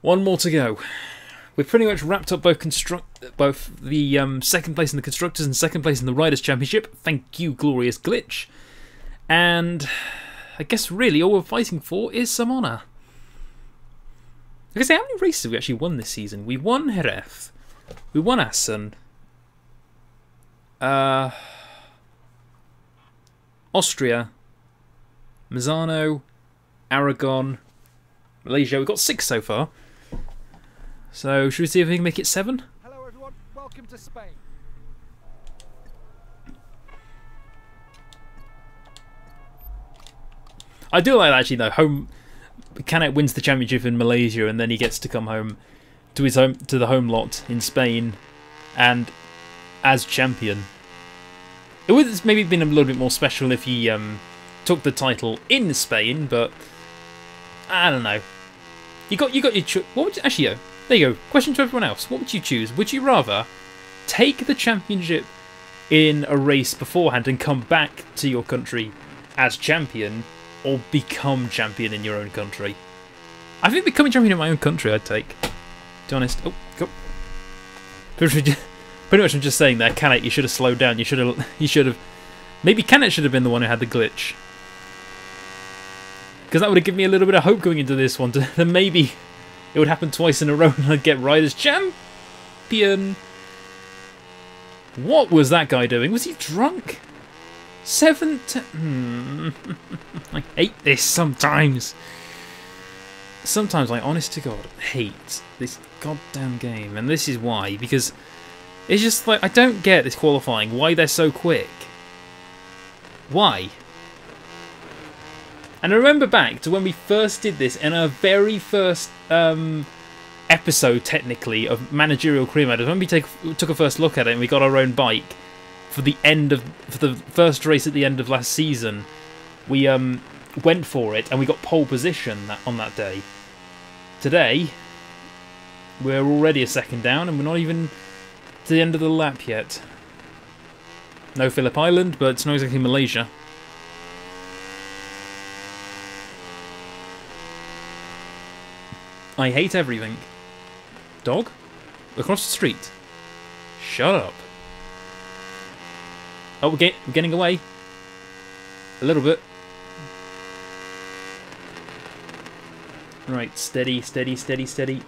One more to go. We've pretty much wrapped up both the second place in the Constructors and second place in the Riders' Championship. Thank you, Glorious Glitch. And I guess really all we're fighting for is some honour. I guess how many races have we actually won this season? We won Jerez. We won Assen. Austria. Misano. Aragon. Malaysia. We've got 6 so far. So, should we see if we can make it 7? Hello everyone, welcome to Spain. I do like that actually though. Canet wins the championship in Malaysia and then he gets to come home to the home lot in Spain and as champion. It would have maybe been a little bit more special if he took the title in Spain, but I don't know. You got your what would actually there you go. Question to everyone else. What would you choose? Would you rather take the championship in a race beforehand and come back to your country as champion, or become champion in your own country? I think becoming champion in my own country I'd take. To be honest. Oh, go. Pretty much I'm just saying there, Canet, you should have slowed down. You should have maybe Canet should have been the one who had the glitch. Because that would have given me a little bit of hope going into this one. Then maybe it would happen twice in a row and I'd get Riders Champion. What was that guy doing? Was he drunk? I hate this sometimes. Sometimes I, honest to God, hate this goddamn game. And this is why. Because it's just like, I don't get this qualifying. Why they're so quick. Why? And I remember back to when we first did this in our very first episode, technically, of Managerial Career Mode. When we took a first look at it and we got our own bike for the first race at the end of last season, we went for it and we got pole position on that day. Today, we're already a second down and we're not even to the end of the lap yet. No Phillip Island, but it's not exactly Malaysia. I hate everything. Dog? Across the street. Shut up. Oh, we're getting away. A little bit. Right, steady, steady, steady, steady.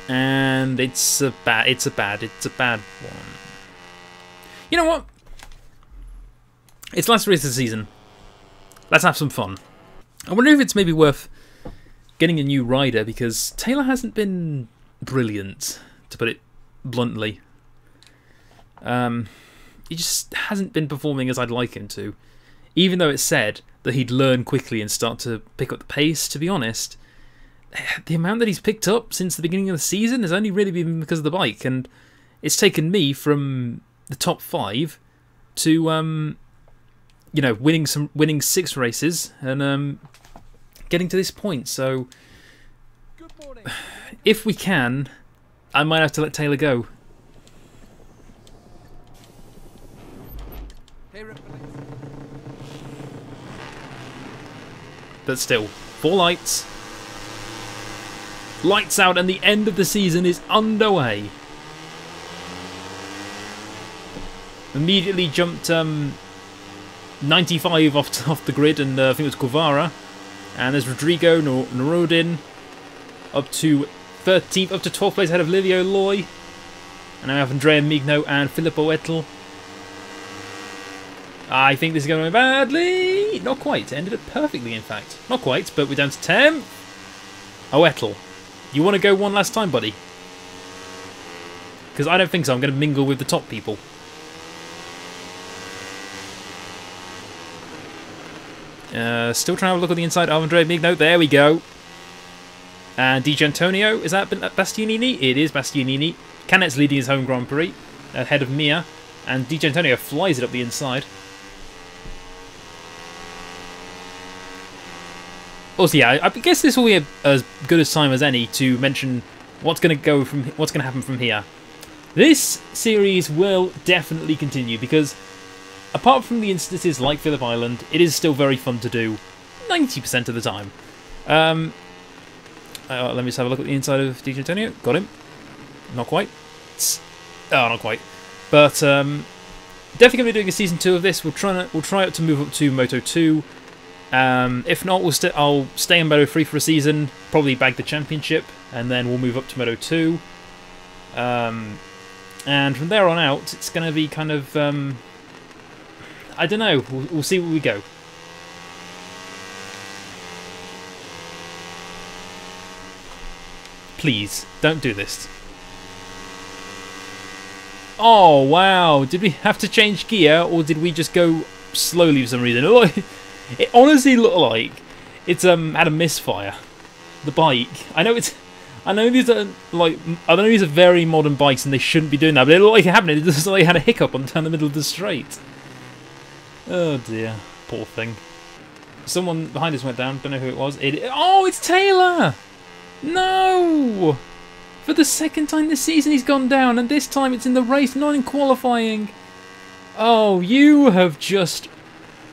And it's a bad one. You know what? It's last race of the season. Let's have some fun. I wonder if it's maybe worth getting a new rider, because Taylor hasn't been brilliant, to put it bluntly. He just hasn't been performing as I'd like him to. Even though it's said that he'd learn quickly and start to pick up the pace, to be honest, the amount that he's picked up since the beginning of the season has only really been because of the bike, and it's taken me from the top 5 to you know, winning 6 races and getting to this point. So if we can, I might have to let Taylor go. But still, 4 lights. Lights out and the end of the season is underway. Immediately jumped 95 off the grid, and I think it was Guevara. And there's Rodrigo Norodin up to 13th, up to 12th place ahead of Livio Loy. And now we have Andrea Migno and Filippo Ettel. I think this is going badly. Not quite. It ended up perfectly, in fact. Not quite, but we're down to 10th. Oh, Ettel. You want to go one last time, buddy? Because I don't think so. I'm going to mingle with the top people. Still trying to have a look at the inside of Andrea Migno. There we go. And Di Gianantonio. Is that Bastianini? It is Bastianini. Canet's leading his home Grand Prix ahead of Mia. And Di Gianantonio flies it up the inside. Also, yeah, I guess this will be as good a time as any to mention what's going to happen from here. This series will definitely continue because apart from the instances like Phillip Island, it is still very fun to do 90% of the time. Let me just have a look at the inside of DJ Antonio. Got him. Not quite. Oh, not quite. But definitely going to be doing a season 2 of this. We'll try out to move up to Moto 2. If not, I'll stay in Moto 3 for a season, probably bag the championship, and then we'll move up to Moto 2. And from there on out, it's going to be kind of I don't know. We'll see where we go. Please, don't do this. Oh, wow. Did we have to change gear, or did we just go slowly for some reason? It honestly looked like it's had a misfire. The bike. I know these are very modern bikes and they shouldn't be doing that, but it looked like it happened. It just like it had a hiccup down the middle of the straight. Oh dear. Poor thing. Someone behind us went down. Don't know who it was. Oh, it's Taylor! No! For the second time this season he's gone down, and this time it's in the race, not in qualifying. Oh, you have just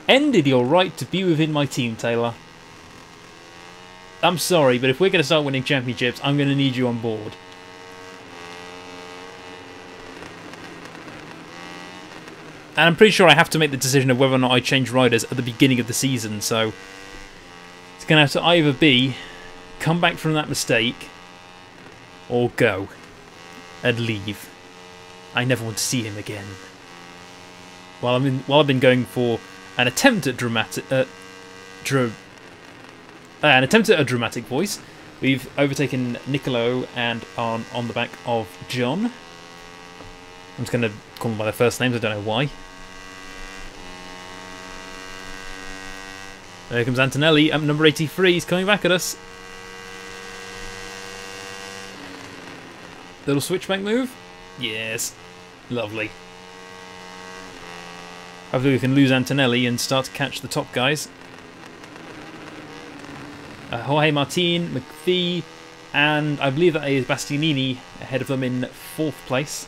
ended your right to be within my team, Taylor. I'm sorry, but if we're going to start winning championships, I'm going to need you on board. And I'm pretty sure I have to make the decision of whether or not I change riders at the beginning of the season, so it's going to have to either be come back from that mistake or go and leave. I never want to see him again. While I've been going for an attempt at a dramatic voice, we've overtaken Nicolo and are on the back of John. I'm just going to call them by their first names, I don't know why. There comes Antonelli, number 83, he's coming back at us. Little switchback move? Yes. Lovely. Hopefully we can lose Antonelli and start to catch the top guys. Jorge Martin, McPhee, and I believe that is Bastianini ahead of them in 4th place.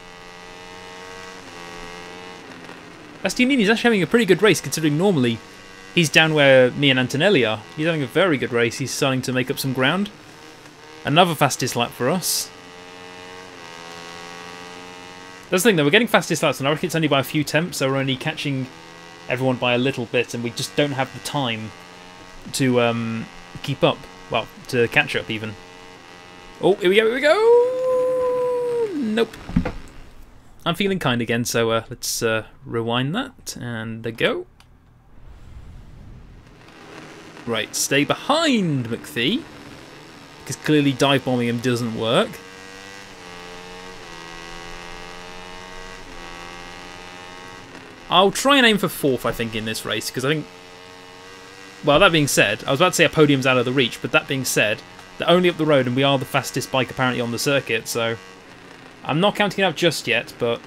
Bastianini's actually having a pretty good race considering normally he's down where me and Antonelli are. He's having a very good race. He's starting to make up some ground. Another fastest lap for us. That's the thing though, we're getting fastest laps and I reckon it's only by a few tenths, so we're only catching everyone by a little bit and we just don't have the time to keep up. Well, to catch up even. Oh, here we go, here we go! Nope. I'm feeling kind again, so let's rewind that and go. Right, stay behind McPhee, because clearly dive bombing him doesn't work. I'll try and aim for 4th, I think, in this race, because I think... Well, that being said, I was about to say a podium's out of the reach, but that being said, they're only up the road and we are the fastest bike apparently on the circuit, so... I'm not counting it out just yet, but...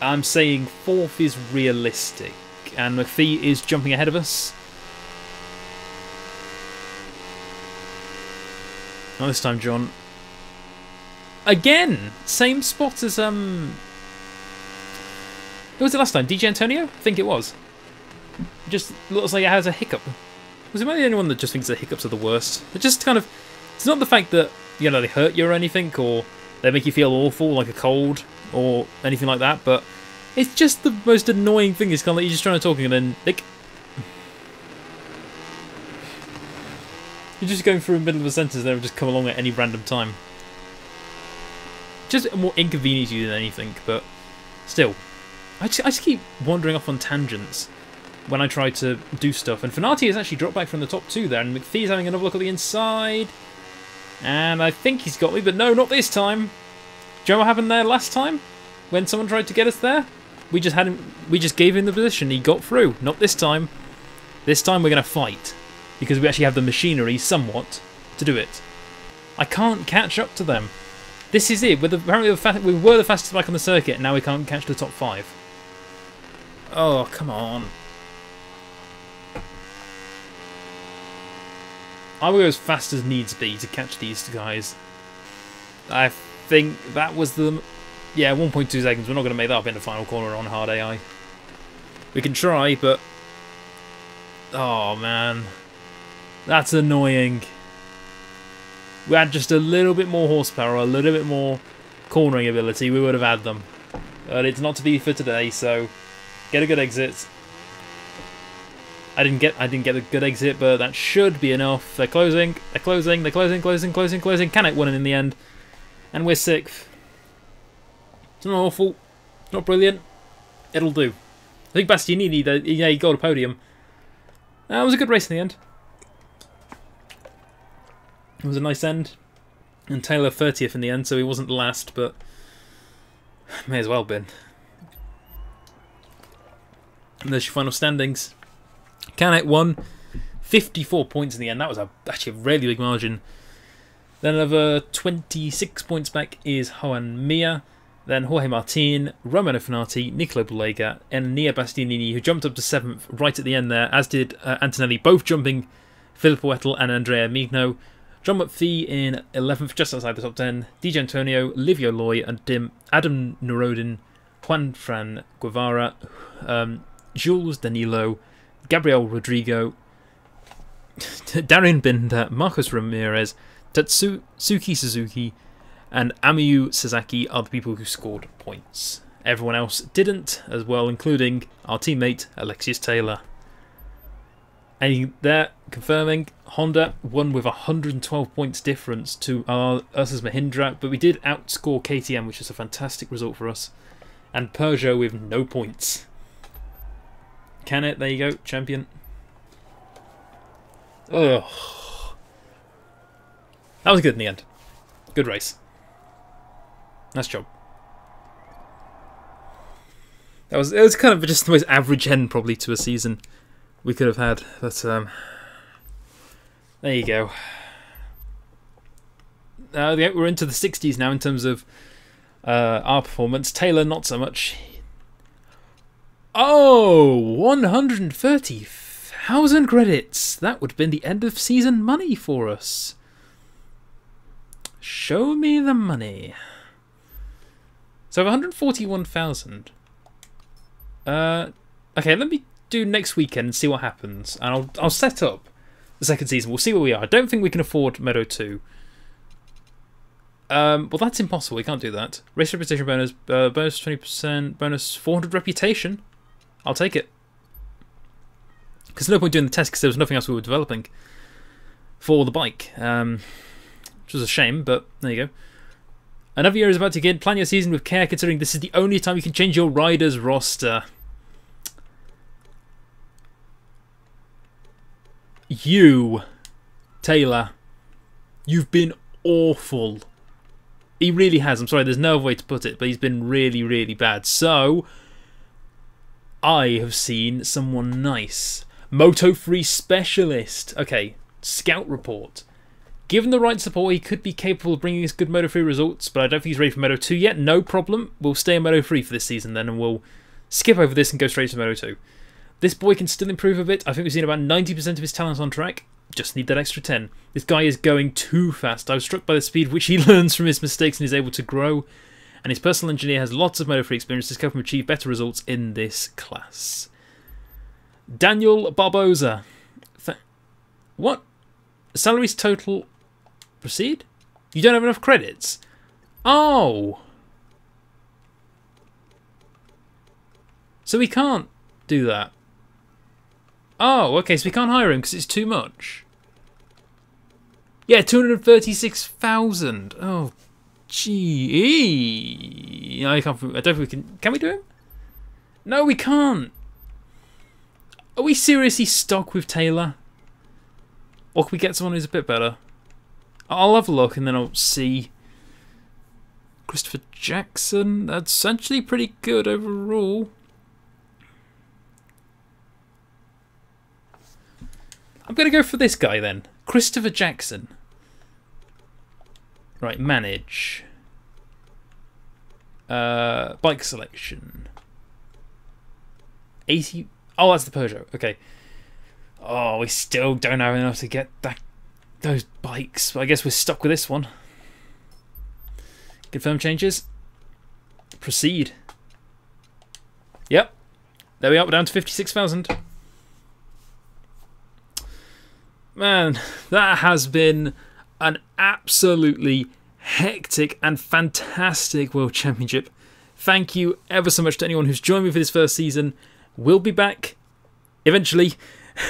I'm saying 4th is realistic, and McPhee is jumping ahead of us. Not this time, John. Again! Same spot as, Who was it last time? DJ Antonio? I think it was. It just looks like it has a hiccup. Was it maybe the only one that just thinks the hiccups are the worst? It just kind of... It's not the fact that, you know, they hurt you or anything, or they make you feel awful, like a cold, or anything like that, but it's just the most annoying thing. It's kind of like you're just trying to talk and then... Like, you're just going through the middle of a sentence and they'll just come along at any random time. Just more inconvenience you than anything, but still. I just keep wandering off on tangents when I try to do stuff. And Finati has actually dropped back from the top 2 there, and McPhee's having another look at the inside. And I think he's got me, but no, not this time. Do you know what happened there last time? When someone tried to get us there? We just gave him the position, he got through. Not this time. This time we're going to fight. Because we actually have the machinery, somewhat, to do it. I can't catch up to them. This is it. Apparently we were the fastest bike on the circuit, and now we can't catch the top 5. Oh, come on. I will go as fast as needs be to catch these guys. I think that was the... Yeah, 1.2 seconds. We're not going to make that up in the final corner on hard AI. We can try, but... Oh, man. That's annoying. We had just a little bit more horsepower, a little bit more cornering ability, we would have had them. But it's not to be for today, so get a good exit. I didn't get a good exit, but that should be enough. They're closing. Closing. Canet won it in the end. And we're 6th. It's not awful. Not brilliant. It'll do. I think Bastianini, he got a podium. That was a good race in the end. It was a nice end. And Taylor 30th in the end, so he wasn't last, but may as well have been. And there's your final standings. Canet won. 54 points in the end. That was actually a really big margin. Then another 26 points back is Juan Mia. Then Jorge Martin, Romano Finati, Nicolo Bulega, and Nia Bastianini, who jumped up to 7th right at the end there, as did Antonelli, both jumping Filippo Ettel and Andrea Migno. John McPhee in 11th, just outside the top 10. DJ Antonio, Livio Loy, and Adam Nurodin, Juan Fran Guevara, Jules Danilo, Gabriel Rodrigo, Darian Binder, Marcos Ramirez, Tatsuki Suzuki, and Amiyu Sasaki are the people who scored points. Everyone else didn't as well, including our teammate Alexius Taylor. And there, confirming, Honda won with 112 points difference to us Mahindra, but we did outscore KTM, which is a fantastic result for us. And Peugeot with no points. Canet, there you go, champion. Ugh. That was good in the end. Good race. Nice job. It was kind of just the most average end probably to a season we could have had, but there you go. We're into the 60s now in terms of our performance. Taylor not so much. Oh, 130,000 credits. That would have been the end of season money for us. Show me the money. So 141,000. Okay, let me do next weekend and see what happens, and I'll set up the second season. We'll see where we are. I don't think we can afford Moto 2. Well, that's impossible. We can't do that. Race reputation bonus, bonus 20%, bonus 400 reputation. I'll take it. Because there's no point doing the test because there was nothing else we were developing for the bike, which was a shame. But there you go. Another year is about to begin. Plan your season with care, considering this is the only time you can change your riders' roster. You, Taylor, you've been awful. He really has. I'm sorry, there's no other way to put it, but he's been really, really bad. So, I have seen someone nice. Moto 3 specialist. Okay, scout report. Given the right support, he could be capable of bringing us good Moto 3 results, but I don't think he's ready for Moto 2 yet. No problem. We'll stay in Moto 3 for this season then, and we'll skip over this and go straight to Moto 2. This boy can still improve a bit. I think we've seen about 90% of his talent on track. Just need that extra 10. This guy is going too fast. I was struck by the speed which he learns from his mistakes and is able to grow. And his personal engineer has lots of Moto 3 experience to help him achieve better results in this class. Daniel Barboza. What? Salaries total... Proceed? You don't have enough credits? Oh! So we can't do that. Oh, okay, so we can't hire him because it's too much. Yeah, 236,000. Oh, gee. I don't think we can... Can we do him? No, we can't. Are we seriously stuck with Taylor? Or can we get someone who's a bit better? I'll have a look and then I'll see. Christopher Jackson. That's actually pretty good overall. I'm going to go for this guy then. Christopher Jackson. Right, manage. Bike selection. 80... Oh, that's the Peugeot. Okay. Oh, we still don't have enough to get those bikes. I guess we're stuck with this one. Confirm changes. Proceed. Yep. There we are, we're down to 56,000. Man, that has been an absolutely hectic and fantastic World Championship. Thank you ever so much to anyone who's joined me for this first season. We'll be back eventually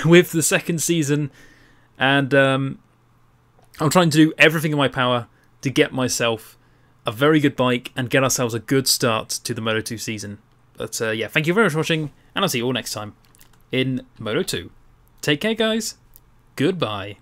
with the second season, and I'm trying to do everything in my power to get myself a very good bike and get ourselves a good start to the Moto2 season. But yeah, thank you very much for watching, and I'll see you all next time in Moto2. Take care, guys. Goodbye.